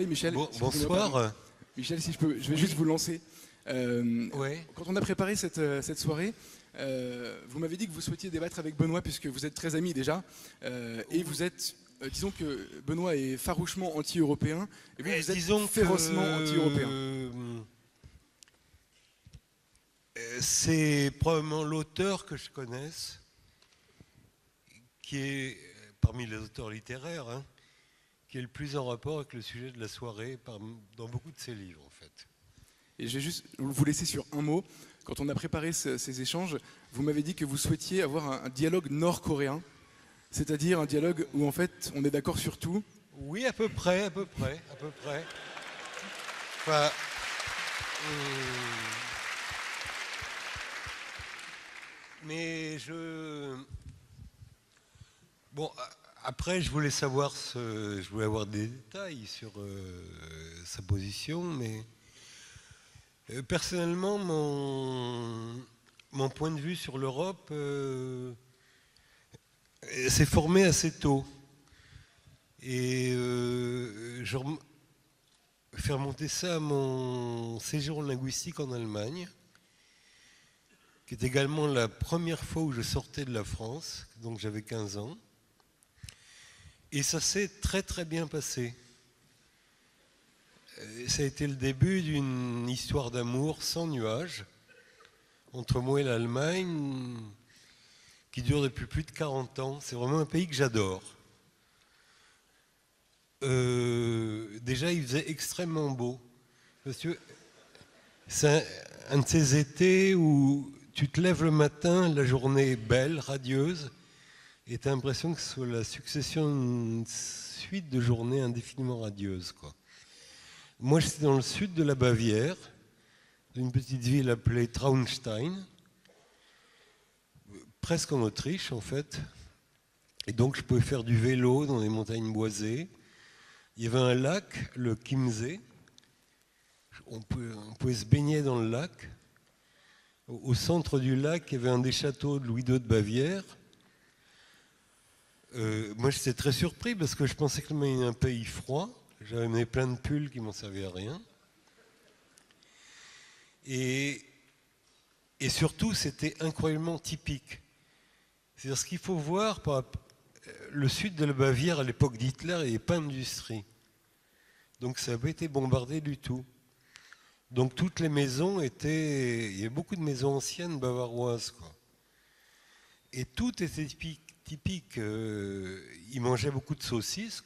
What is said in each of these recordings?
parler, Michel. Bonsoir. Michel, si je peux, je vais juste vous lancer. Ouais. Quand on a préparé cette soirée, vous m'avez dit que vous souhaitiez débattre avec Benoît, puisque vous êtes très amis déjà, et vous êtes, disons que Benoît est farouchement anti-européen, et vous, vous êtes Disons férocement anti-européen. C'est probablement l'auteur que je connaisse, qui est, parmi les auteurs littéraires, hein, qui est le plus en rapport avec le sujet de la soirée dans beaucoup de ses livres, en fait. Et je vais juste vous laisser sur un mot. Quand on a préparé ces échanges, vous m'avez dit que vous souhaitiez avoir un dialogue nord-coréen, c'est-à-dire un dialogue où en fait on est d'accord sur tout. Oui, à peu près. Enfin, mais bon, après, je voulais avoir des détails sur sa position, mais personnellement, mon point de vue sur l'Europe s'est formé assez tôt. Et je fais remonter ça à mon séjour linguistique en Allemagne, qui est également la première fois où je sortais de la France, donc j'avais 15 ans. Et ça s'est très très bien passé. Ça a été le début d'une histoire d'amour sans nuages entre moi et l'Allemagne, qui dure depuis plus de 40 ans. C'est vraiment un pays que j'adore. Déjà, il faisait extrêmement beau. Parce que c'est un de ces étés où tu te lèves le matin, la journée est belle, radieuse, et tu as l'impression que c'est la succession d'une suite de journées indéfiniment radieuses, quoi. Moi, j'étais dans le sud de la Bavière, d'une petite ville appelée Traunstein, presque en Autriche, en fait. Et donc, je pouvais faire du vélo dans les montagnes boisées. Il y avait un lac, le Chiemsee. On pouvait se baigner dans le lac. Au centre du lac, il y avait un des châteaux de Louis II de Bavière. Moi, j'étais très surpris parce que je pensais que l'Allemagne était un pays froid. J'avais amené plein de pulls qui m'en servaient à rien. Et surtout, c'était incroyablement typique. C'est-à-dire, ce qu'il faut voir, le sud de la Bavière, à l'époque d'Hitler, il n'y avait pas d'industrie. Donc, ça n'avait pas été bombardé du tout. Donc, toutes les maisons il y avait beaucoup de maisons anciennes bavaroises, quoi. Et tout était typique. Ils mangeaient beaucoup de saucisses,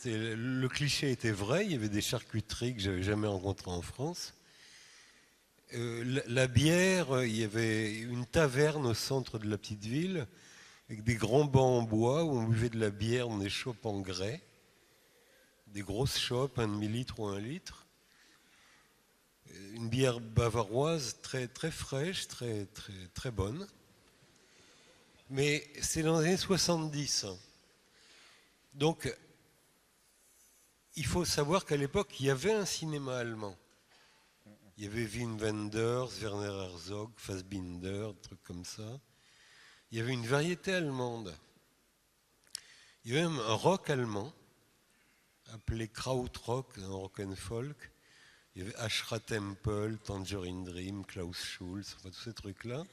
le cliché était vrai, il y avait des charcuteries que je n'avais jamais rencontrées en France. La bière, il y avait une taverne au centre de la petite ville, avec des grands bancs en bois où on buvait de la bière dans des chopes en grès, des grosses chopes, 1,5 litre ou 1 litre. Une bière bavaroise très, très fraîche, très, très, très bonne. Mais c'est dans les années 70. Donc, il faut savoir qu'à l'époque, il y avait un cinéma allemand. Il y avait Wim Wenders, Werner Herzog, Fassbinder, des trucs comme ça. Il y avait une variété allemande. Il y avait même un rock allemand, appelé Krautrock, un rock and folk. Il y avait Ashra Temple, Tangerine Dream, Klaus Schulze, enfin tous ces trucs-là.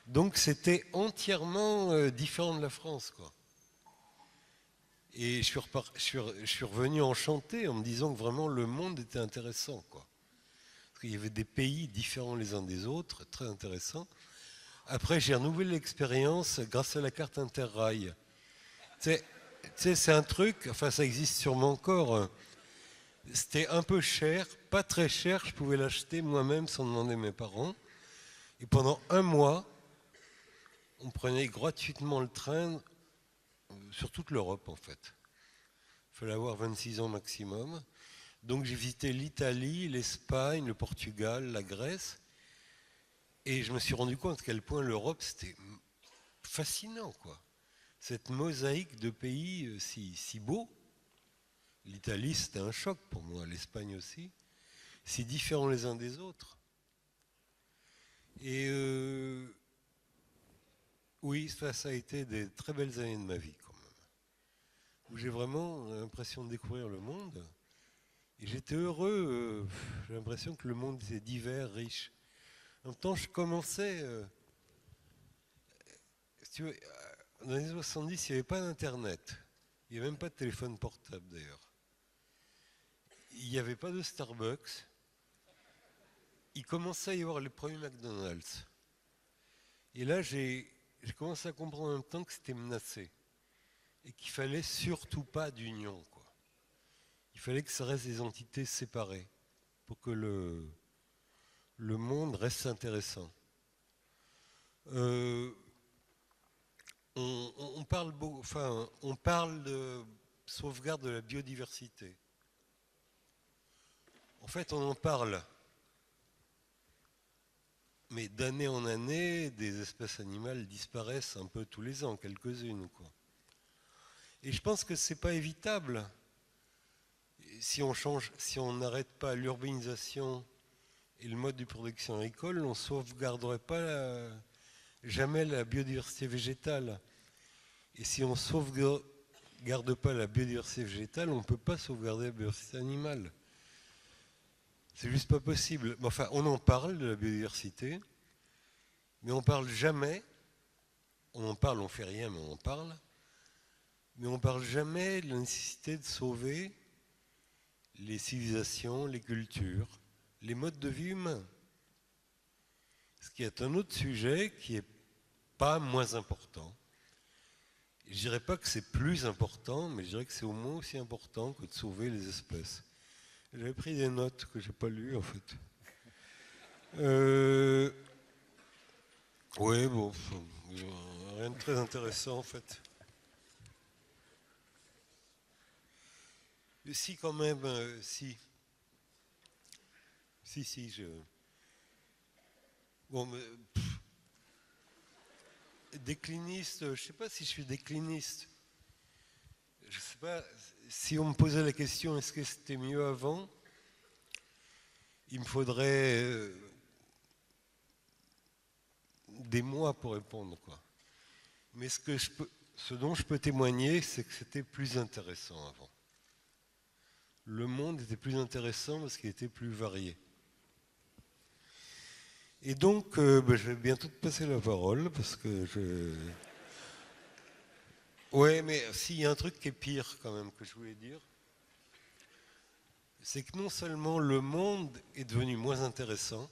Donc c'était entièrement différent de la France, quoi. Et je suis revenu enchanté en me disant que vraiment le monde était intéressant, quoi. Parce qu'il y avait des pays différents les uns des autres, très intéressants. Après, j'ai renouvelé l'expérience grâce à la carte Interrail. Tu sais, c'est un truc, enfin ça existe sûrement encore. C'était un peu cher, pas très cher, je pouvais l'acheter moi-même sans demander à mes parents. Et pendant un mois, on prenait gratuitement le train sur toute l'Europe, en fait. Il fallait avoir 26 ans maximum. Donc j'ai visité l'Italie, l'Espagne, le Portugal, la Grèce. Et je me suis rendu compte à quel point l'Europe, c'était fascinant, quoi. Cette mosaïque de pays si beaux. L'Italie, c'était un choc pour moi, l'Espagne aussi. Si différents les uns des autres. Et oui, ça a été des très belles années de ma vie, quand même. où j'ai vraiment l'impression de découvrir le monde. Et j'étais heureux, j'ai l'impression que le monde était divers, riche. En même temps, je commençais, si tu veux, dans les années 70, il n'y avait pas d'Internet. Il n'y avait même pas de téléphone portable d'ailleurs. Il n'y avait pas de Starbucks. Il commençait à y avoir les premiers McDonald's. Et là, j'ai commencé à comprendre en même temps que c'était menacé. Et qu'il fallait surtout pas d'union, quoi. Il fallait que ça reste des entités séparées pour que le monde reste intéressant. On parle de sauvegarde de la biodiversité. En fait, on en parle, mais d'année en année, des espèces animales disparaissent un peu tous les ans, quelques-unes, quoi. Et je pense que c'est pas évitable. Si on n'arrête pas l'urbanisation et le mode de production agricole, on ne sauvegarderait pas jamais la biodiversité végétale. Et si on ne sauvegarde pas la biodiversité végétale, on ne peut pas sauvegarder la biodiversité animale. C'est juste pas possible. Enfin, on en parle de la biodiversité, mais on ne parle jamais. On en parle, on ne fait rien, mais on en parle. Mais on ne parle jamais de la nécessité de sauver les civilisations, les cultures, les modes de vie humains. Ce qui est un autre sujet qui n'est pas moins important. Je ne dirais pas que c'est plus important, mais je dirais que c'est au moins aussi important que de sauver les espèces. J'avais pris des notes que je n'ai pas lues en fait. Oui, bon, rien de très intéressant en fait. Mais si quand même, si. Si, je... Bon, mais... Décliniste, je ne sais pas si je suis décliniste. Je ne sais pas, si on me posait la question est-ce que c'était mieux avant, il me faudrait des mois pour répondre, quoi. Mais ce dont je peux témoigner, c'est que c'était plus intéressant avant. Le monde était plus intéressant parce qu'il était plus varié. Et donc, je vais bientôt te passer la parole parce que je... Ouais, mais s'il y a un truc qui est pire quand même que je voulais dire, c'est que non seulement le monde est devenu moins intéressant,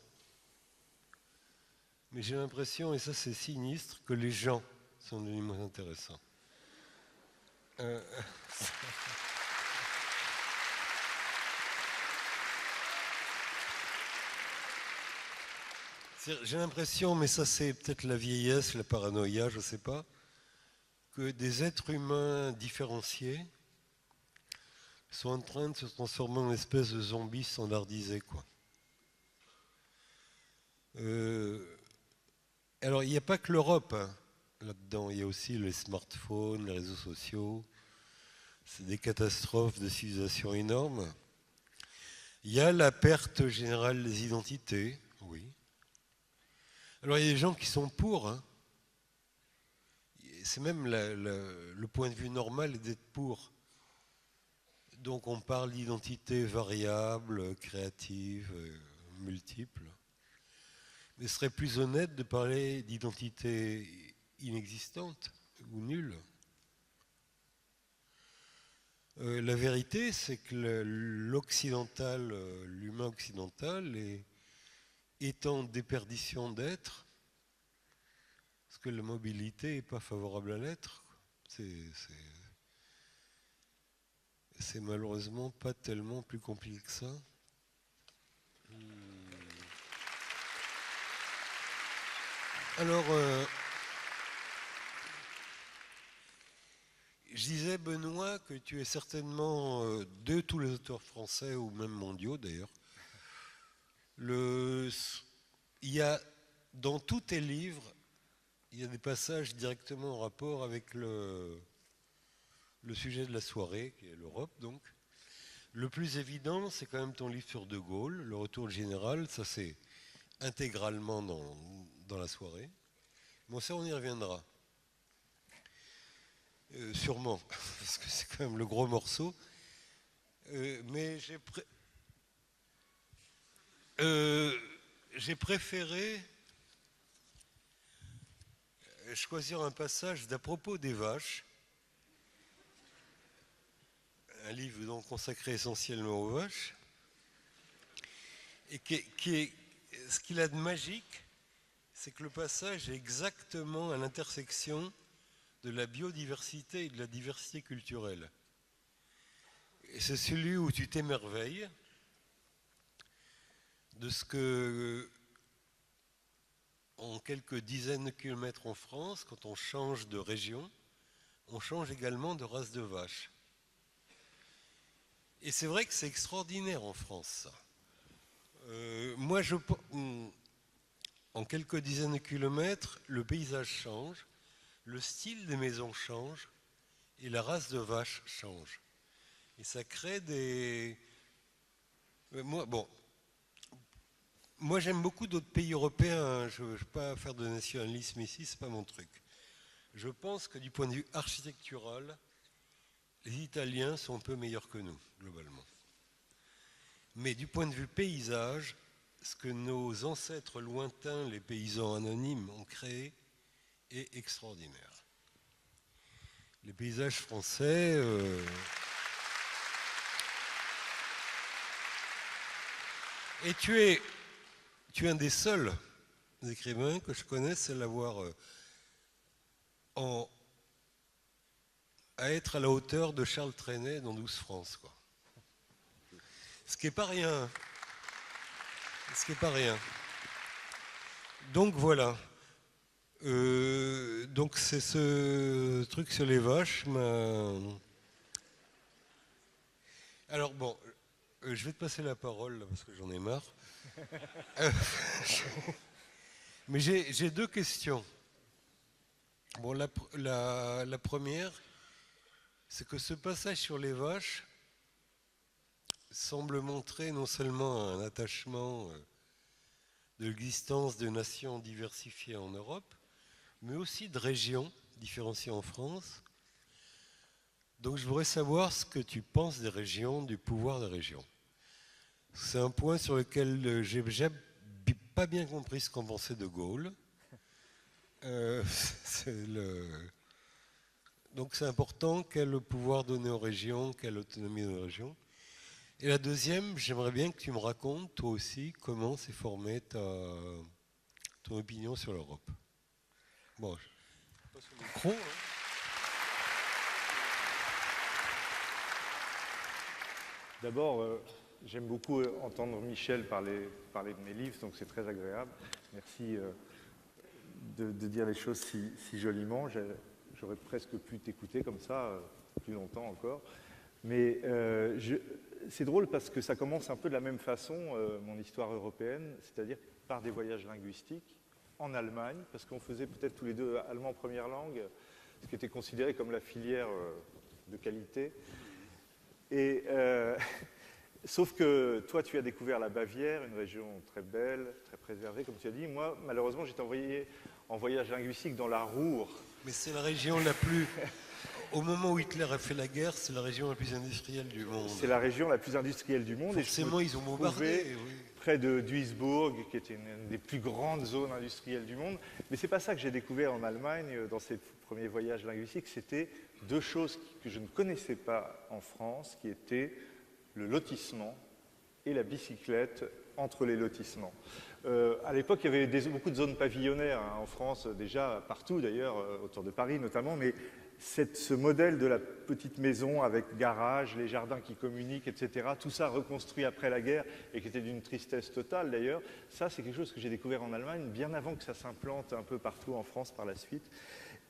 mais j'ai l'impression, et ça c'est sinistre, que les gens sont devenus moins intéressants. J'ai l'impression, mais ça c'est peut-être la vieillesse, la paranoïa, je ne sais pas, que des êtres humains différenciés sont en train de se transformer en espèces de zombies standardisés, quoi. Alors, il n'y a pas que l'Europe hein, là-dedans, il y a aussi les smartphones, les réseaux sociaux. C'est des catastrophes de civilisation énormes. Il y a la perte générale des identités, oui. Alors, il y a des gens qui sont pour. Hein. C'est même le point de vue normal d'être pour. Donc, on parle d'identité variable, créative, multiple. Mais ce serait plus honnête de parler d'identité inexistante ou nulle. La vérité, c'est que l'occidental, l'humain occidental est en déperdition d'être, parce que la mobilité n'est pas favorable à l'être. C'est malheureusement pas tellement plus compliqué que ça. Alors, je disais, Benoît, que tu es certainement, de tous les auteurs français, ou même mondiaux d'ailleurs, il y a, dans tous tes livres, il y a des passages directement en rapport avec le sujet de la soirée, qui est l'Europe donc. Le plus évident, c'est quand même ton livre sur De Gaulle, Le Retour du Général, ça c'est intégralement dans la soirée. Bon, ça on y reviendra. Sûrement, parce que c'est quand même le gros morceau. Mais j'ai préféré choisir un passage d'à propos des vaches, un livre donc consacré essentiellement aux vaches, et ce qu'il a de magique, c'est que le passage est exactement à l'intersection de la biodiversité et de la diversité culturelle. Et c'est celui où tu t'émerveilles de ce que, en quelques dizaines de kilomètres en France, quand on change de région, on change également de race de vache. Et c'est vrai que c'est extraordinaire en France, ça. Moi, en quelques dizaines de kilomètres, le paysage change, le style des maisons change et la race de vache change. Et ça crée des... Moi j'aime beaucoup d'autres pays européens, je ne veux pas faire de nationalisme ici, c'est pas mon truc. Je pense que du point de vue architectural, les Italiens sont un peu meilleurs que nous, globalement. Mais du point de vue paysage, ce que nos ancêtres lointains, les paysans anonymes, ont créé est extraordinaire. Les paysages français... Et tu es un des seuls écrivains que je connaisse à l'avoir à être à la hauteur de Charles Trenet dans 12 France, quoi. Ce qui n'est pas rien. Ce qui n'est pas rien. Donc voilà. Donc c'est ce truc sur les vaches. Alors bon, je vais te passer la parole là, parce que j'en ai marre. Mais j'ai deux questions. Bon, la première, c'est que ce passage sur les vaches semble montrer non seulement un attachement de l'existence de nations diversifiées en Europe, mais aussi de régions différenciées en France. Donc je voudrais savoir ce que tu penses des régions, du pouvoir des régions. C'est un point sur lequel j'ai pas bien compris ce qu'en pensait De Gaulle. Donc c'est important, quel pouvoir donner aux régions, quelle autonomie donner aux régions. Et la deuxième, j'aimerais bien que tu me racontes, toi aussi, comment s'est formée ton opinion sur l'Europe. Bon, je passe au micro. Hein. D'abord, j'aime beaucoup entendre Michel parler de mes livres, donc c'est très agréable. Merci de dire les choses si joliment. J'aurais presque pu t'écouter comme ça, plus longtemps encore. Mais c'est drôle parce que ça commence un peu de la même façon, mon histoire européenne, c'est-à-dire par des voyages linguistiques en Allemagne, parce qu'on faisait peut-être tous les deux allemand première langue, ce qui était considéré comme la filière de qualité. Et sauf que toi, tu as découvert la Bavière, une région très belle, très préservée, comme tu as dit. Moi, malheureusement, j'étais envoyé en voyage linguistique dans la Ruhr. Mais c'est la région la plus... Au moment où Hitler a fait la guerre, c'est la région la plus industrielle du monde. C'est la région la plus industrielle du monde. Forcément, ils ont bombardé. Oui. Près de Duisbourg, qui était une des plus grandes zones industrielles du monde. Mais c'est pas ça que j'ai découvert en Allemagne, dans ces premiers voyages linguistiques. C'était deux choses que je ne connaissais pas en France, qui étaient le lotissement et la bicyclette entre les lotissements. À l'époque, il y avait beaucoup de zones pavillonnaires en France, déjà partout d'ailleurs, autour de Paris notamment, mais ce modèle de la petite maison avec garage, les jardins qui communiquent, etc., tout ça reconstruit après la guerre et qui était d'une tristesse totale d'ailleurs, ça c'est quelque chose que j'ai découvert en Allemagne bien avant que ça s'implante un peu partout en France par la suite.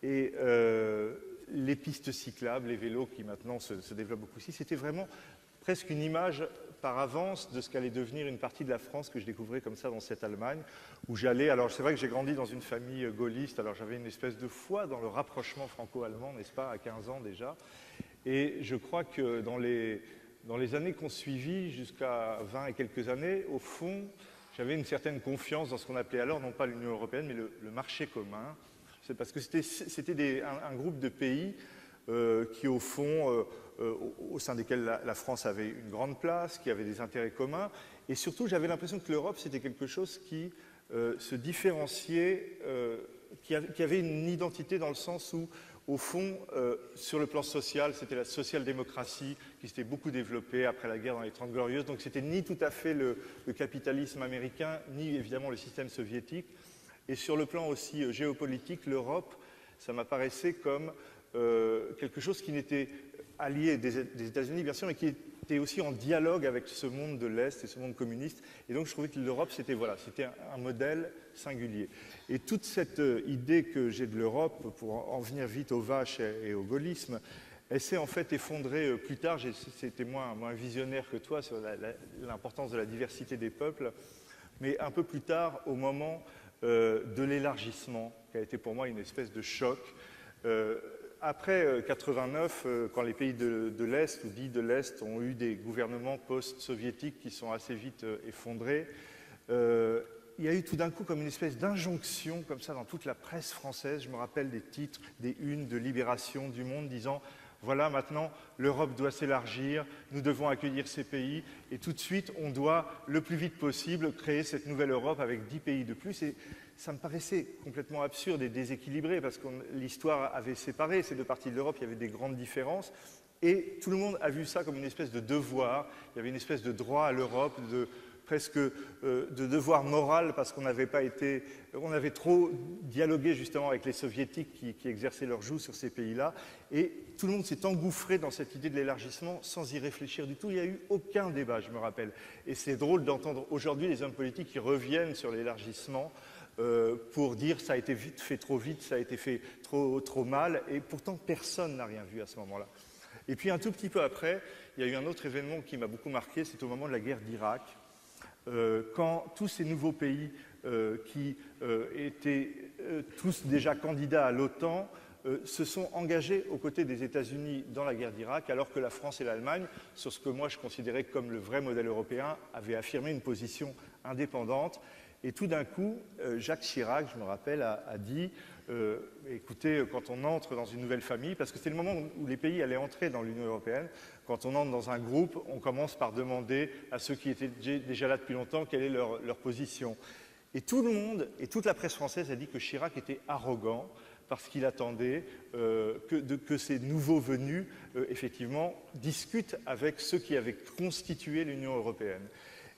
Et les pistes cyclables, les vélos qui maintenant se développent beaucoup ici, c'était vraiment presque une image par avance de ce qu'allait devenir une partie de la France que je découvrais comme ça dans cette Allemagne, où j'allais... Alors c'est vrai que j'ai grandi dans une famille gaulliste, alors j'avais une espèce de foi dans le rapprochement franco-allemand, n'est-ce pas, à 15 ans déjà. Et je crois que dans les années qu'on suivit, jusqu'à 20 et quelques années, au fond, j'avais une certaine confiance dans ce qu'on appelait alors, non pas l'Union européenne, mais le marché commun. C'est parce que c'était un groupe de pays qui au fond, au sein desquels la France avait une grande place, qui avait des intérêts communs. Et surtout, j'avais l'impression que l'Europe, c'était quelque chose qui se différenciait, qui avait une identité dans le sens où, au fond, sur le plan social, c'était la social-démocratie qui s'était beaucoup développée après la guerre dans les 30 Glorieuses. Donc c'était ni tout à fait le capitalisme américain, ni évidemment le système soviétique. Et sur le plan aussi géopolitique, l'Europe, ça m'apparaissait comme quelque chose qui n'était allié des États-Unis, bien sûr, mais qui était aussi en dialogue avec ce monde de l'Est et ce monde communiste. Et donc je trouvais que l'Europe, c'était un modèle singulier. Et toute cette idée que j'ai de l'Europe, pour en venir vite aux vaches et au gaullisme, elle s'est en fait effondrée plus tard. C'était moins visionnaire que toi sur l'importance de la diversité des peuples, mais un peu plus tard, au moment de l'élargissement, qui a été pour moi une espèce de choc. Après 89, quand les pays de l'Est ou dits de l'Est ont eu des gouvernements post-soviétiques qui sont assez vite effondrés, il y a eu tout d'un coup comme une espèce d'injonction comme ça dans toute la presse française. Je me rappelle des titres, des unes de Libération, du Monde disant voilà, maintenant l'Europe doit s'élargir, nous devons accueillir ces pays et tout de suite on doit le plus vite possible créer cette nouvelle Europe avec 10 pays de plus. Et ça me paraissait complètement absurde et déséquilibré parce que l'histoire avait séparé ces deux parties de l'Europe, il y avait des grandes différences et tout le monde a vu ça comme une espèce de devoir, il y avait une espèce de droit à l'Europe, presque de devoir moral parce on avait trop dialogué justement avec les soviétiques qui exerçaient leur joug sur ces pays-là et tout le monde s'est engouffré dans cette idée de l'élargissement sans y réfléchir du tout. Il n'y a eu aucun débat, je me rappelle. Et c'est drôle d'entendre aujourd'hui les hommes politiques qui reviennent sur l'élargissement pour dire ça a été fait trop vite, ça a été fait trop mal et pourtant personne n'a rien vu à ce moment-là. Et puis un tout petit peu après, il y a eu un autre événement qui m'a beaucoup marqué, c'est au moment de la guerre d'Irak. Quand tous ces nouveaux pays qui étaient tous déjà candidats à l'OTAN se sont engagés aux côtés des États-Unis dans la guerre d'Irak, alors que la France et l'Allemagne, sur ce que moi je considérais comme le vrai modèle européen, avaient affirmé une position indépendante. Et tout d'un coup, Jacques Chirac, je me rappelle, a dit écoutez, quand on entre dans une nouvelle famille, parce que c'est le moment où les pays allaient entrer dans l'Union européenne, quand on entre dans un groupe, on commence par demander à ceux qui étaient déjà là depuis longtemps quelle est leur position. Et tout le monde, et toute la presse française a dit que Chirac était arrogant parce qu'il attendait que ces nouveaux venus, effectivement, discutent avec ceux qui avaient constitué l'Union européenne.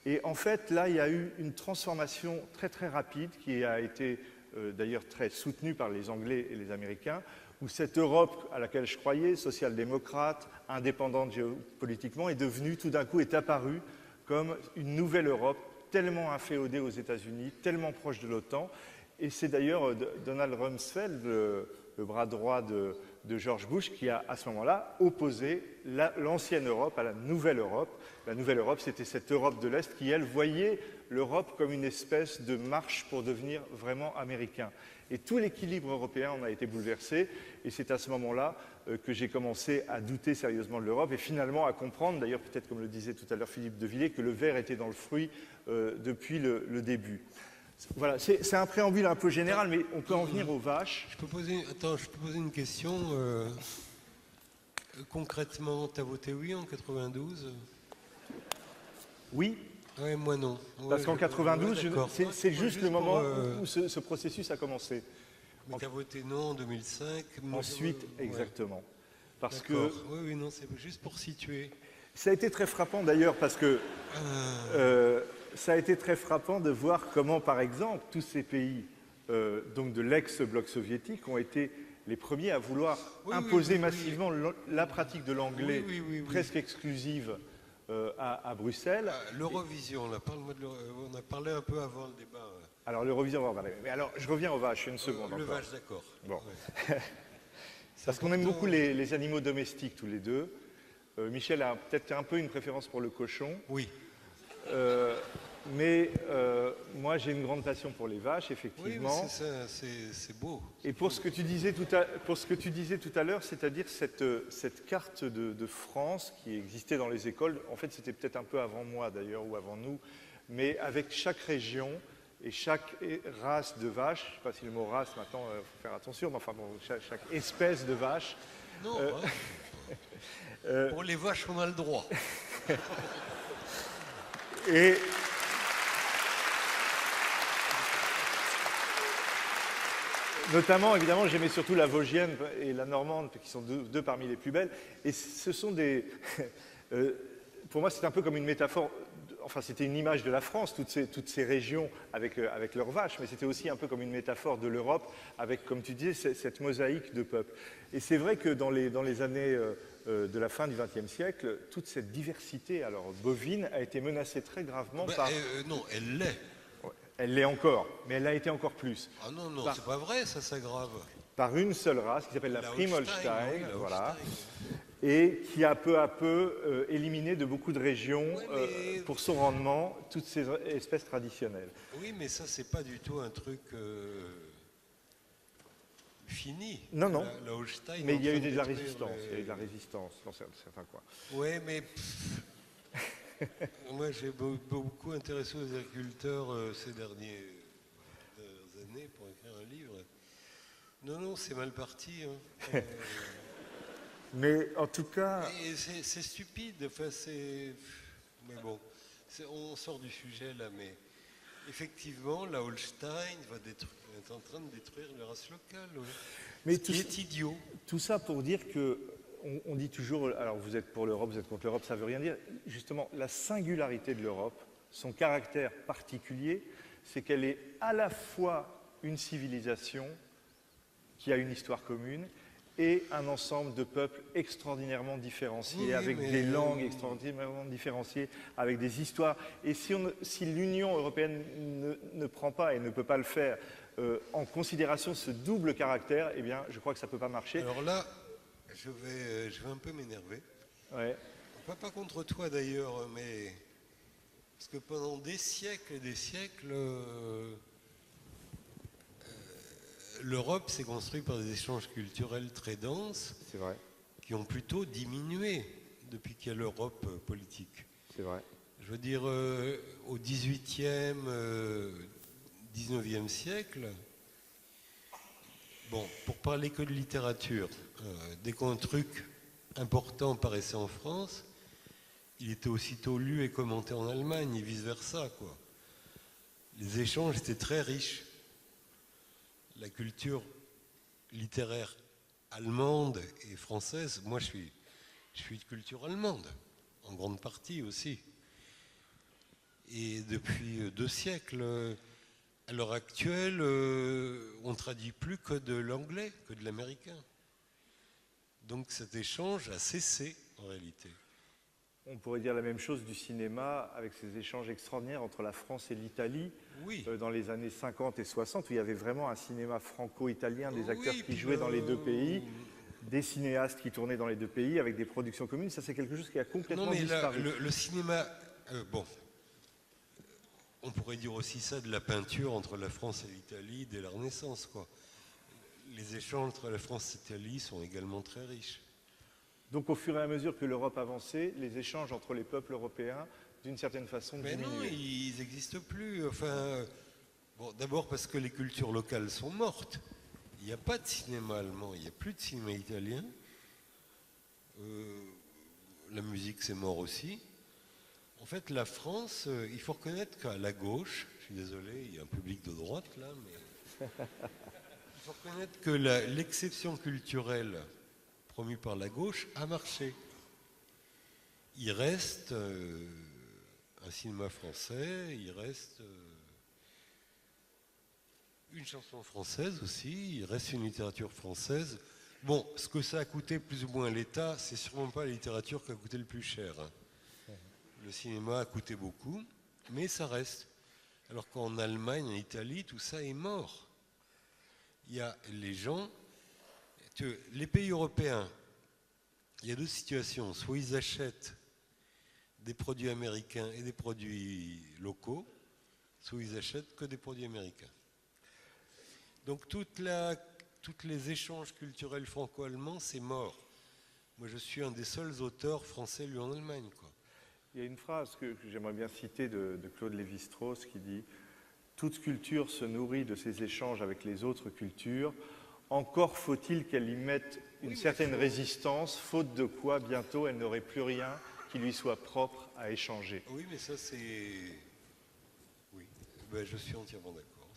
Et en fait, là, il y a eu une transformation très très rapide qui a été d'ailleurs très soutenue par les Anglais et les Américains, où cette Europe à laquelle je croyais, social-démocrate, indépendante géopolitiquement, est devenue, tout d'un coup, est apparue comme une nouvelle Europe, tellement inféodée aux États-Unis, tellement proche de l'OTAN. Et c'est d'ailleurs Donald Rumsfeld, le bras droit de George Bush, qui a, à ce moment-là, opposé l'ancienne Europe à la Nouvelle Europe. La Nouvelle Europe, c'était cette Europe de l'Est qui, elle, voyait l'Europe comme une espèce de marche pour devenir vraiment américain. Et tout l'équilibre européen en a été bouleversé. Et c'est à ce moment-là que j'ai commencé à douter sérieusement de l'Europe et finalement à comprendre, d'ailleurs peut-être comme le disait tout à l'heure Philippe de Villiers, que le ver était dans le fruit depuis le début. Voilà, c'est un préambule un peu général, mais on peut en venir aux vaches. Je peux poser une question. Concrètement, tu as voté oui en 92 ? Oui. Oui, moi non. Parce qu'en 92, c'est juste le moment pour, où ce processus a commencé. Mais tu as voté non en 2005. Ensuite, exactement. Parce que oui, non, c'est juste pour situer. Ça a été très frappant d'ailleurs, parce que ça a été très frappant de voir comment, par exemple, tous ces pays donc de l'ex-bloc soviétique ont été les premiers à vouloir imposer massivement la pratique de l'anglais presque exclusive à Bruxelles. L'Eurovision, on a parlé un peu avant le débat. Alors l'Eurovision, on va en parler. Mais alors, je reviens aux vaches, une seconde encore. Le vache, d'accord. Bon. Parce qu'on aime beaucoup les animaux domestiques tous les deux. Michel a peut-être un peu une préférence pour le cochon. Oui. Mais moi, j'ai une grande passion pour les vaches, effectivement. Oui, c'est beau. Et pour ce que tu disais tout à l'heure, c'est-à-dire cette carte de France qui existait dans les écoles, en fait, c'était peut-être un peu avant moi, d'ailleurs, ou avant nous, mais avec chaque région et chaque race de vache, je ne sais pas si le mot race, maintenant, il faut faire attention, mais enfin, bon, chaque espèce de vache, Non, pour les vaches, on a le droit. Et notamment, évidemment, j'aimais surtout la Vosgienne et la Normande, qui sont deux parmi les plus belles. Et ce sont des... pour moi, c'est un peu comme une métaphore. Enfin, c'était une image de la France, toutes ces régions avec leurs vaches, mais c'était aussi un peu comme une métaphore de l'Europe, avec, comme tu disais, cette mosaïque de peuples. Et c'est vrai que dans les années de la fin du XXe siècle, toute cette diversité, alors bovine, a été menacée très gravement par... non, elle l'est. Elle l'est encore, mais elle l'a été encore plus. Ah non, c'est pas vrai, ça s'aggrave. Par une seule race qui s'appelle la Prim-Holstein, oui, voilà, et qui a peu à peu éliminé de beaucoup de régions, pour son rendement, toutes ces espèces traditionnelles. Oui, mais ça, c'est pas du tout un truc fini. Non, non. La Holstein, mais il y a eu de la résistance. Il y a eu de la résistance dans certains coins. Oui, mais moi, j'ai beaucoup intéressé aux agriculteurs ces dernières années pour écrire un livre. Non, c'est mal parti. Hein. Mais en tout cas... C'est stupide. Enfin, mais bon, on sort du sujet là, mais effectivement, la Holstein est en train de détruire les races locales. Ouais. Mais ce qui est idiot. Tout ça pour dire que on dit toujours, alors vous êtes pour l'Europe, vous êtes contre l'Europe, ça ne veut rien dire. Justement, la singularité de l'Europe, son caractère particulier, c'est qu'elle est à la fois une civilisation qui a une histoire commune et un ensemble de peuples extraordinairement différenciés, avec des langues extraordinairement différenciées, avec des histoires. Et si l'Union européenne ne prend pas et ne peut pas le faire en considération ce double caractère, eh bien, je crois que ça ne peut pas marcher. Alors là, je vais un peu m'énerver. Ouais. Pas contre toi d'ailleurs, mais parce que pendant des siècles et des siècles, l'Europe s'est construite par des échanges culturels très denses, c'est vrai, qui ont plutôt diminué depuis qu'il y a l'Europe politique. C'est vrai. Je veux dire, au XVIIIe, XIXe siècle, bon, pour parler que de littérature, dès qu'un truc important apparaissait en France, il était aussitôt lu et commenté en Allemagne et vice-versa, quoi. Les échanges étaient très riches. La culture littéraire allemande et française, moi je suis de culture allemande, en grande partie aussi. Et depuis 2 siècles, à l'heure actuelle, on ne traduit plus que de l'anglais, que de l'américain. Donc cet échange a cessé en réalité. On pourrait dire la même chose du cinéma avec ces échanges extraordinaires entre la France et l'Italie, oui. Dans les années 50 et 60, où il y avait vraiment un cinéma franco-italien, des acteurs qui jouaient dans les deux pays, des cinéastes qui tournaient dans les deux pays avec des productions communes. Ça, c'est quelque chose qui a complètement disparu. Le cinéma, bon, on pourrait dire aussi ça de la peinture entre la France et l'Italie dès la Renaissance, quoi. Les échanges entre la France et l'Italie sont également très riches. Donc au fur et à mesure que l'Europe avançait, les échanges entre les peuples européens, d'une certaine façon, diminuaient. Mais non, ils n'existent plus. Enfin, bon, d'abord parce que les cultures locales sont mortes. Il n'y a pas de cinéma allemand, il n'y a plus de cinéma italien. La musique, c'est mort aussi. En fait, la France, il faut reconnaître qu'à la gauche, je suis désolé, il y a un public de droite là, mais il faut reconnaître que l'exception culturelle promu par la gauche a marché. Il reste un cinéma français, il reste une chanson française aussi, il reste une littérature française. Bon, ce que ça a coûté plus ou moins à l'État, c'est sûrement pas la littérature qui a coûté le plus cher. Le cinéma a coûté beaucoup, mais ça reste. Alors qu'en Allemagne, en Italie, tout ça est mort. Il y a les gens... Les pays européens, il y a 2 situations. Soit ils achètent des produits américains et des produits locaux, soit ils achètent que des produits américains. Donc tous les échanges culturels franco-allemands, c'est mort. Moi, je suis un des seuls auteurs français lus en Allemagne, quoi. Il y a une phrase que j'aimerais bien citer de Claude Lévi-Strauss qui dit « Toute culture se nourrit de ses échanges avec les autres cultures. Encore faut-il qu'elle y mette une certaine résistance, faute de quoi, bientôt, elle n'aurait plus rien qui lui soit propre à échanger. Oui, mais ça, c'est... Oui, ben, je suis entièrement d'accord.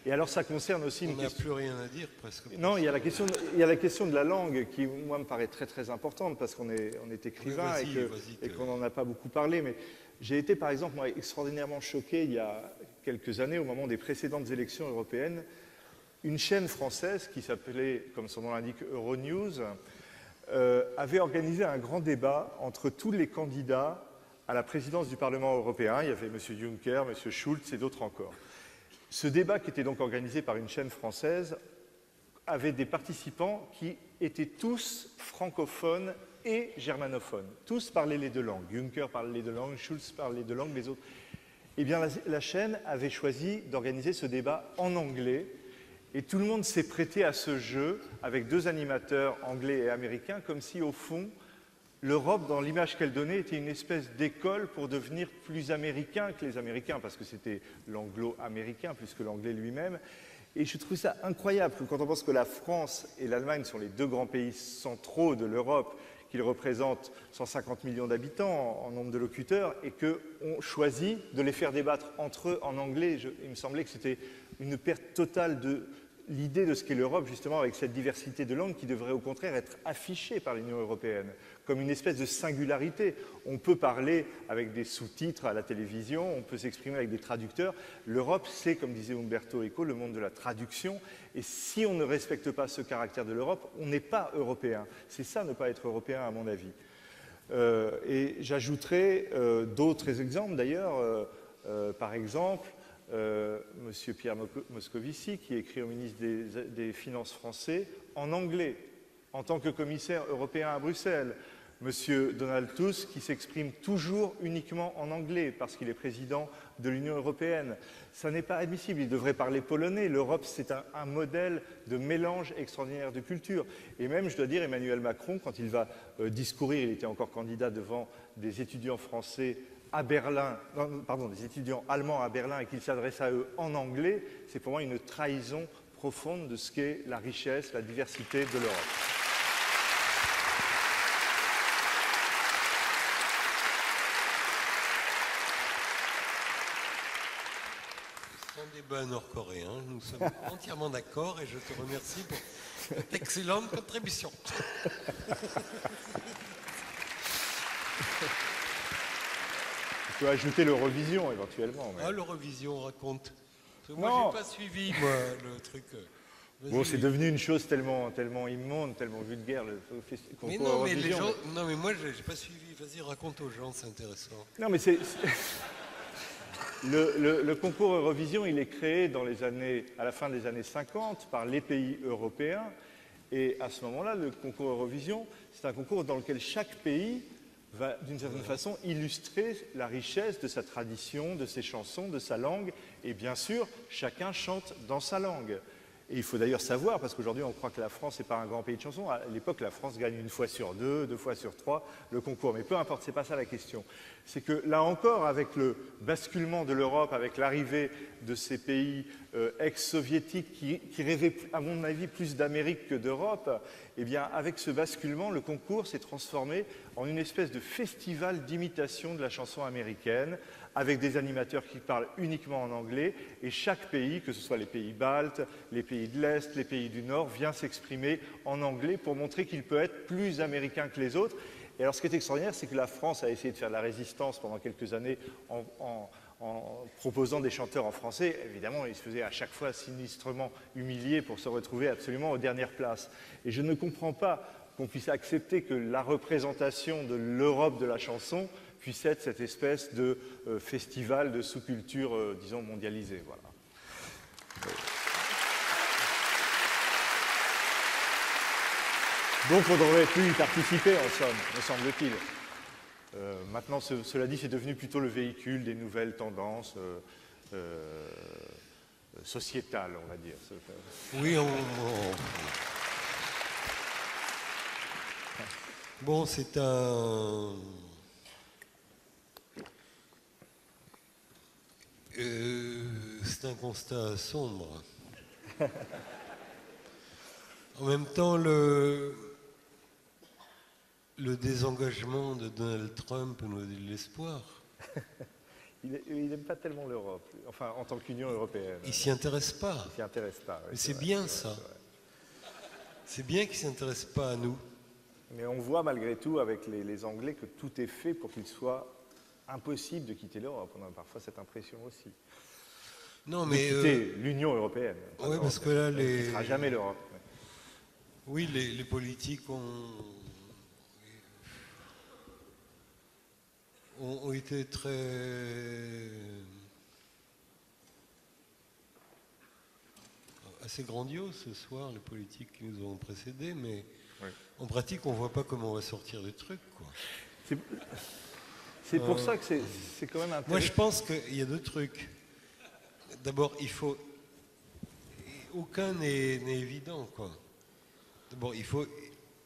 Et alors, ça concerne aussi On une n'a question... plus rien à dire, presque. Non, il y a la question de la langue qui, moi, me paraît très, très importante, parce qu'on est écrivain Oui, et qu'on n'en a pas beaucoup parlé. Mais j'ai été, par exemple, moi, extraordinairement choqué, il y a quelques années, au moment des précédentes élections européennes, une chaîne française qui s'appelait, comme son nom l'indique, Euronews, avait organisé un grand débat entre tous les candidats à la présidence du Parlement européen. Il y avait M. Juncker, M. Schulz et d'autres encore. Ce débat, qui était donc organisé par une chaîne française, avait des participants qui étaient tous francophones et germanophones. Tous parlaient les deux langues. Juncker parlait les deux langues, Schulz parlait les deux langues, les autres. Eh bien, la chaîne avait choisi d'organiser ce débat en anglais. Et tout le monde s'est prêté à ce jeu avec deux animateurs anglais et américains, comme si, au fond, l'Europe, dans l'image qu'elle donnait, était une espèce d'école pour devenir plus américain que les Américains, parce que c'était l'anglo-américain plus que l'anglais lui-même. Et je trouve ça incroyable, quand on pense que la France et l'Allemagne sont les deux grands pays centraux de l'Europe, qu'ils représentent 150 millions d'habitants en nombre de locuteurs, et qu'on choisit de les faire débattre entre eux en anglais. Il me semblait que c'était une perte totale de l'idée de ce qu'est l'Europe, justement, avec cette diversité de langues qui devrait au contraire être affichée par l'Union européenne, comme une espèce de singularité. On peut parler avec des sous-titres à la télévision, on peut s'exprimer avec des traducteurs. L'Europe, c'est, comme disait Umberto Eco, le monde de la traduction. Et si on ne respecte pas ce caractère de l'Europe, on n'est pas européen. C'est ça, ne pas être européen, à mon avis. Et j'ajouterai d'autres exemples, d'ailleurs. Par exemple, Monsieur Pierre Moscovici, qui écrit au ministre des Finances français en anglais, en tant que commissaire européen à Bruxelles. Monsieur Donald Tusk, qui s'exprime toujours uniquement en anglais, parce qu'il est président de l'Union européenne. Ça n'est pas admissible, il devrait parler polonais. L'Europe, c'est un modèle de mélange extraordinaire de cultures. Et même, je dois dire, Emmanuel Macron, quand il va discourir, il était encore candidat devant des étudiants français à Berlin, pardon, des étudiants allemands à Berlin, et qu'il s'adresse à eux en anglais, c'est pour moi une trahison profonde de ce qu'est la richesse, la diversité de l'Europe. C'est un débat nord-coréen, nous sommes entièrement d'accord et je te remercie pour cette excellente contribution. Tu peux ajouter l'Eurovision éventuellement. Mais... Ah, l'Eurovision, raconte. Parce que Non. moi, j'ai pas suivi, moi, le truc. Bon, c'est devenu une chose tellement immonde, tellement vulgaire, le concours mais non, mais Eurovision. les gens... Non, mais moi, j'ai pas suivi. Vas-y, raconte aux gens, c'est intéressant. Non, mais c'est... Le concours Eurovision, il est créé à la fin des années 50 par les pays européens. Et à ce moment-là, le concours Eurovision, c'est un concours dans lequel chaque pays va, d'une certaine façon, illustrer la richesse de sa tradition, de ses chansons, de sa langue. Et bien sûr, chacun chante dans sa langue. Et il faut d'ailleurs savoir, parce qu'aujourd'hui on croit que la France n'est pas un grand pays de chansons, à l'époque la France gagne une fois sur deux fois sur trois le concours. Mais peu importe, c'est pas ça la question. C'est que là encore, avec le basculement de l'Europe, avec l'arrivée de ces pays ex-soviétiques qui rêvaient, à mon avis, plus d'Amérique que d'Europe, eh bien avec ce basculement, le concours s'est transformé en une espèce de festival d'imitation de la chanson américaine, avec des animateurs qui parlent uniquement en anglais, et chaque pays, que ce soit les pays baltes, les pays de l'Est, les pays du Nord, vient s'exprimer en anglais pour montrer qu'il peut être plus américain que les autres. Et alors ce qui est extraordinaire, c'est que la France a essayé de faire de la résistance pendant quelques années en proposant des chanteurs en français. Évidemment, ils se faisaient à chaque fois sinistrement humiliés pour se retrouver absolument aux dernières places. Et je ne comprends pas qu'on puisse accepter que la représentation de l'Europe de la chanson puisse être cette espèce de festival de sous-culture, disons, mondialisée. Voilà. Donc on devrait plus y participer, en somme, me semble-t-il. Maintenant, cela dit, c'est devenu plutôt le véhicule des nouvelles tendances sociétales, on va dire. Oui, Bon, c'est un... c'est un constat sombre. En même temps, le désengagement de Donald Trump nous donne de l'espoir. Il n'aime pas tellement l'Europe, enfin en tant qu'Union européenne. Il s'y intéresse pas. Il s'y intéresse pas. Mais c'est bien ça. C'est bien qu'il ne s'intéresse pas à nous. Mais on voit malgré tout avec les Anglais que tout est fait pour qu'il soit impossible de quitter l'Europe. On a parfois cette impression aussi. Non, De mais quitter l'Union européenne. ouais, parce que là, On ne quittera jamais l'Europe. oui, les politiques ont été assez grandioses ce soir, les politiques qui nous ont précédés, mais Oui. en pratique, on ne voit pas comment on va sortir des trucs, quoi. C'est pour ça que c'est quand même intéressant. Moi, je pense qu'il y a deux trucs. D'abord, aucun n'est évident, quoi. D'abord, il faut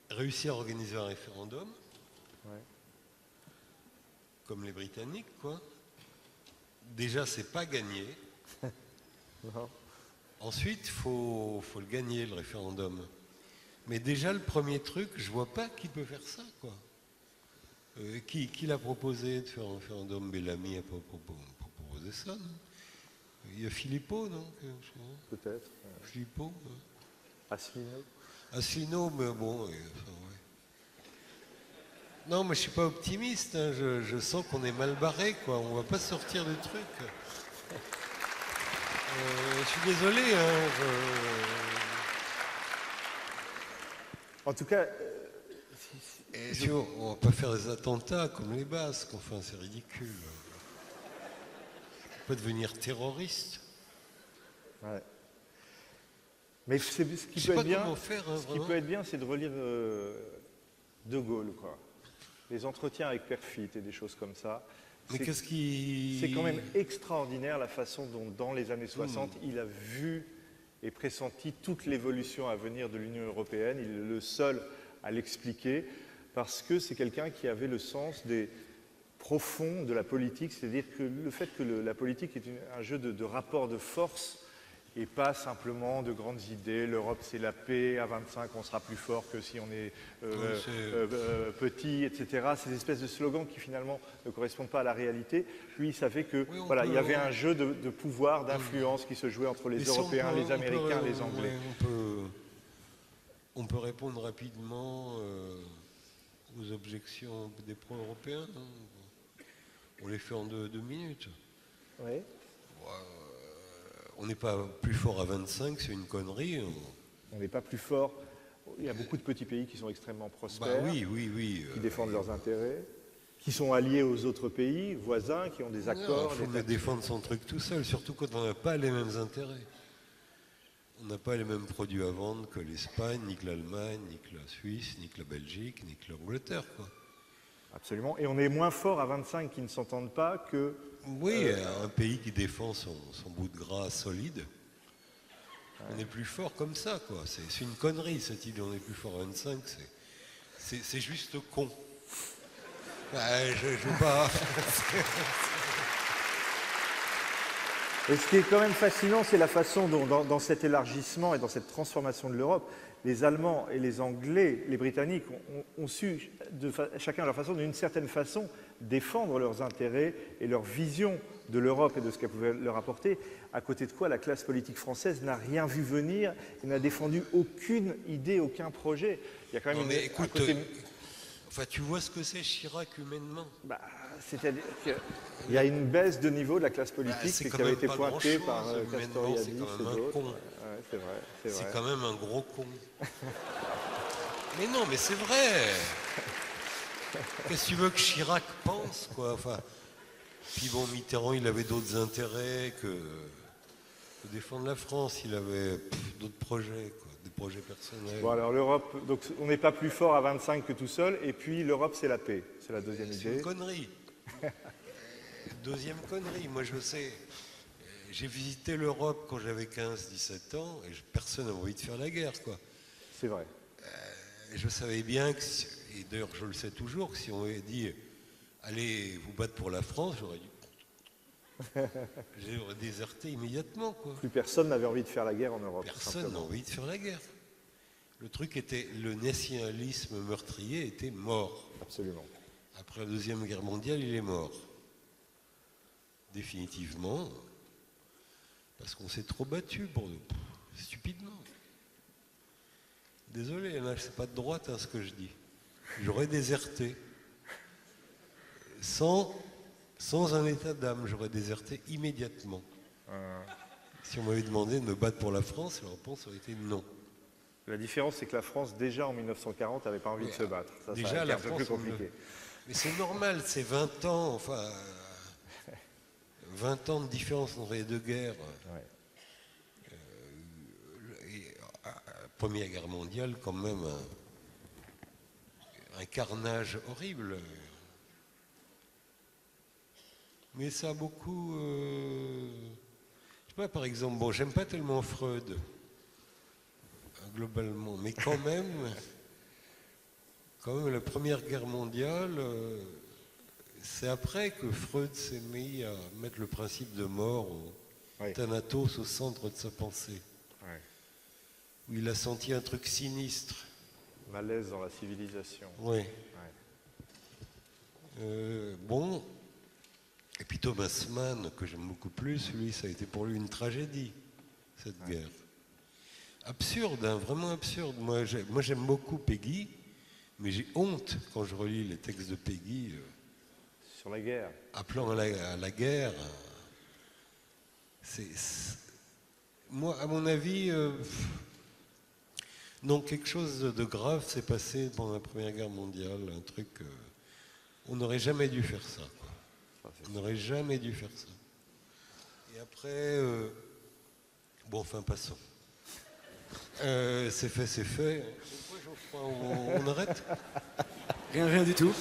réussir à organiser un référendum, Ouais. comme les Britanniques, quoi. Déjà, c'est pas gagné. Non. Ensuite, il faut le gagner, le référendum. Mais déjà, le premier truc, je vois pas qui peut faire ça, quoi. Qui l'a proposé de faire un référendum? Bellamy n'a pas proposé ça, non? Il y a Philippot, non? Peut-être. Philippot, Asselineau. Asselineau, mais bon, enfin, ouais. Non, mais je suis pas optimiste, hein. Je sens qu'on est mal barré, quoi. On va pas sortir des trucs. Je suis désolé, hein. En tout cas, Et si on va pas faire des attentats comme les Basques, enfin, c'est ridicule. On peut devenir terroriste. ouais. Mais ce Je qui sais peut pas être bien, comment faire, hein, ce qui vraiment. peut être bien, c'est de relire De Gaulle, quoi. Les entretiens avec Perfit et des choses comme ça. Mais C'est- qu'est-ce qui... C'est quand même extraordinaire la façon dont, dans les années 60, il a vu et pressenti toute l'évolution à venir de l'Union européenne. Il est le seul à l'expliquer parce que c'est quelqu'un qui avait le sens des profonds de la politique, c'est-à-dire que le fait que la politique est un jeu de rapport de force et pas simplement de grandes idées. L'Europe, c'est la paix. À 25, on sera plus fort que si on est petit, etc. Ces espèces de slogans qui finalement ne correspondent pas à la réalité. Lui, il savait que Oui, voilà, il y avait un jeu de pouvoir, d'influence qui se jouait entre les Mais si Européens, on peut- les Américains, les Anglais. ouais, on peut répondre rapidement aux objections des pro-européens. Hein. On les fait en deux minutes. Oui. On n'est pas plus fort à 25, c'est une connerie. On n'est pas plus fort. Il y a beaucoup de petits pays qui sont extrêmement Bah prospères, oui. qui défendent leurs intérêts, qui sont alliés aux autres pays voisins, qui ont des accords. Il faut des- défendre son truc tout seul, surtout quand on n'a pas les mêmes intérêts. On n'a pas les mêmes produits à vendre que l'Espagne, ni que l'Allemagne, ni que la Suisse, ni que la Belgique, ni que l'Angleterre, quoi. Absolument. Et on est moins fort à 25 qui ne s'entendent pas que... Oui, un pays qui défend son bout de gras solide, on est plus fort comme ça, quoi. C'est une connerie, cette idée, on est plus fort à 25, c'est juste con. Je veux pas... Et ce qui est quand même fascinant, c'est la façon dont, dans cet élargissement et dans cette transformation de l'Europe, les Allemands et les Anglais, les Britanniques ont su, chacun à leur façon, d'une certaine façon, défendre leurs intérêts et leur vision de l'Europe et de ce qu'elle pouvait leur apporter, à côté de quoi la classe politique française n'a rien vu venir et n'a défendu aucune idée, aucun projet. Il y a quand même Non, mais un écoute, côté... enfin, tu vois ce que c'est Chirac humainement. Bah, c'est-à-dire qu'il y a une baisse de niveau de la classe politique c'est quand qui avait même été pas pointée grand-chose, par humainement, Castoriadis c'est et quand même un d'autres. con. Ouais, c'est vrai, c'est C'est vrai. quand même un gros con. Mais non, mais c'est vrai. Qu'est-ce que tu veux que Chirac pense, quoi? Enfin, puis bon, Mitterrand, il avait d'autres intérêts que défendre la France. Il avait d'autres projets, quoi, des projets personnels. Bon, alors l'Europe, donc on n'est pas plus fort à 25 que tout seul, et puis l'Europe, c'est la paix. C'est la deuxième C'est une idée. connerie. Deuxième connerie. Moi, je sais, j'ai visité l'Europe quand j'avais 15-17 ans, et personne n'avait envie de faire la guerre, quoi. C'est vrai. Et je savais bien que, et d'ailleurs je le sais toujours, que si on avait dit allez vous battre pour la France, j'aurais déserté immédiatement, quoi. Plus personne n'avait envie de faire la guerre en Europe. tout Personne n'a simplement. envie de faire la guerre. le truc était, le nationalisme meurtrier était mort. Absolument. Après la Deuxième Guerre mondiale, il est mort. Définitivement, parce qu'on s'est trop battu pour nous, stupidement. Désolé, là, c'est pas de droite ce que je dis. J'aurais déserté. Sans un état d'âme, j'aurais déserté immédiatement. Si on m'avait demandé de me battre pour la France, la réponse aurait été non. La différence, c'est que la France, déjà en 1940, n'avait pas envie de se battre. Ça déjà, a été la un peu France, plus compliqué. Mais c'est normal, c'est 20 ans, enfin, 20 ans de différence entre les deux guerres. Ouais. Première Guerre mondiale, quand même, un carnage horrible. Mais ça a beaucoup... je sais pas, par exemple, bon, j'aime pas tellement Freud, globalement, mais quand même, la Première Guerre mondiale, c'est après que Freud s'est mis à mettre le principe de mort, Thanatos, au centre de sa pensée. Ouais. Où il a senti un truc sinistre. Malaise dans la civilisation. Oui. Bon. Et puis Thomas Mann, que j'aime beaucoup plus, lui, ça a été pour lui une tragédie, cette guerre. Absurde, hein, vraiment absurde. Moi, j'aime beaucoup Peggy, mais j'ai honte quand je relis les textes de Peggy. Sur la guerre. Appelant à la guerre. Moi, à mon avis... non, quelque chose de grave s'est passé pendant la Première Guerre mondiale, un truc... on n'aurait jamais dû faire ça, quoi. On n'aurait jamais dû faire ça. Et après... bon, enfin, passons. C'est fait, c'est fait. Pourquoi, Geoffroy, on arrête? Rien du tout.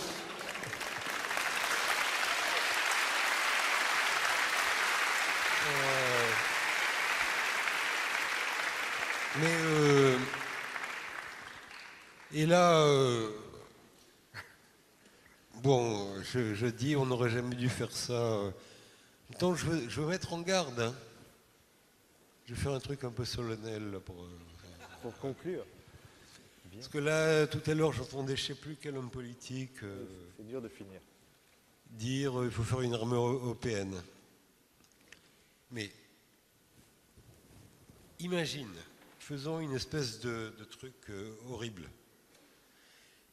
Mais... et là... bon, je dis, on n'aurait jamais dû faire ça. Pourtant, je veux mettre en garde. Hein. Je vais faire un truc un peu solennel là, pour conclure. Bien. Parce que là, tout à l'heure, j'entendais je ne sais plus quel homme politique c'est dur de finir. Dire il faut faire une armée européenne. Mais imagine, faisons une espèce de truc horrible.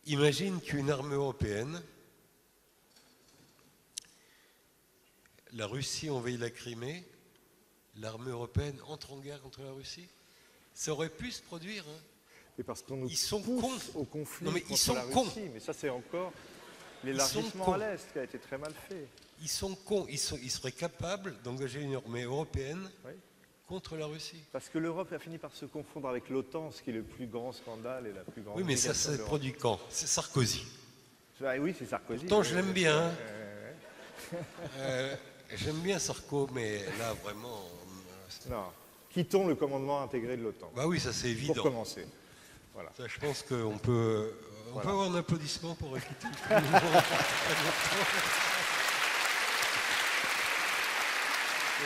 Imagine qu'une armée européenne, la Russie envahit la Crimée, l'armée européenne entre en guerre contre la Russie. Ça aurait pu se produire. Hein. Et parce qu'on nous ils sont pousse cons. au conflit non, mais contre ils sont la cons. Russie. Mais ça, c'est encore l'élargissement à l'Est qui a été très mal fait. Ils sont cons. Ils seraient capables d'engager une armée européenne contre la Russie. Parce que l'Europe a fini par se confondre avec l'OTAN, ce qui est le plus grand scandale et la plus grande... Oui, mais ça s'est produit quand? C'est Sarkozy. Oui, c'est Sarkozy. Pourtant, je l'aime bien. J'aime bien Sarko, mais là, vraiment... Non. Quittons le commandement intégré de l'OTAN. Bah oui, ça c'est évident. Pour commencer. Voilà. Ça, je pense qu'on peut... On peut avoir un applaudissement pour quitter le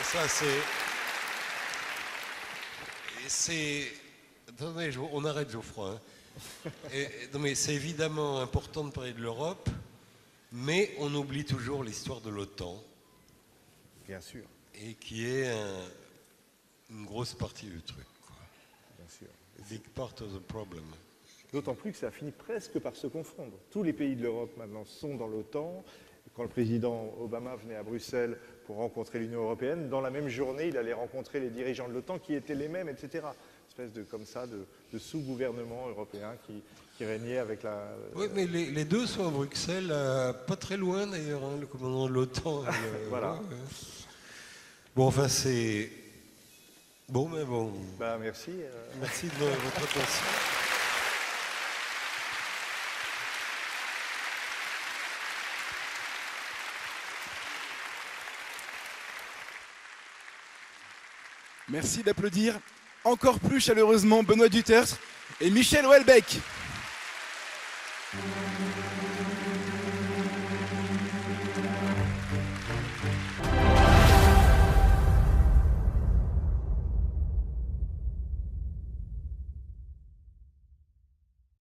Et ça, c'est... Attendez, on arrête Geoffroy. Hein. Non, mais c'est évidemment important de parler de l'Europe, mais on oublie toujours l'histoire de l'OTAN. Bien sûr. Et qui est une grosse partie du truc. Quoi. Bien sûr. A big part of the problem. D'autant plus que ça a fini presque par se confondre. Tous les pays de l'Europe maintenant sont dans l'OTAN. Quand le président Obama venait à Bruxelles pour rencontrer l'Union européenne, dans la même journée, il allait rencontrer les dirigeants de l'OTAN qui étaient les mêmes, etc. Une espèce de, comme ça, de sous-gouvernement européen qui régnait avec la... Oui, mais les deux sont à Bruxelles, pas très loin d'ailleurs, hein, le commandant de l'OTAN. Voilà. Bon, enfin, c'est... Bon, mais bon. Bah, merci. Merci de votre attention. Merci d'applaudir encore plus chaleureusement Benoît Dutertre et Michel Houellebecq.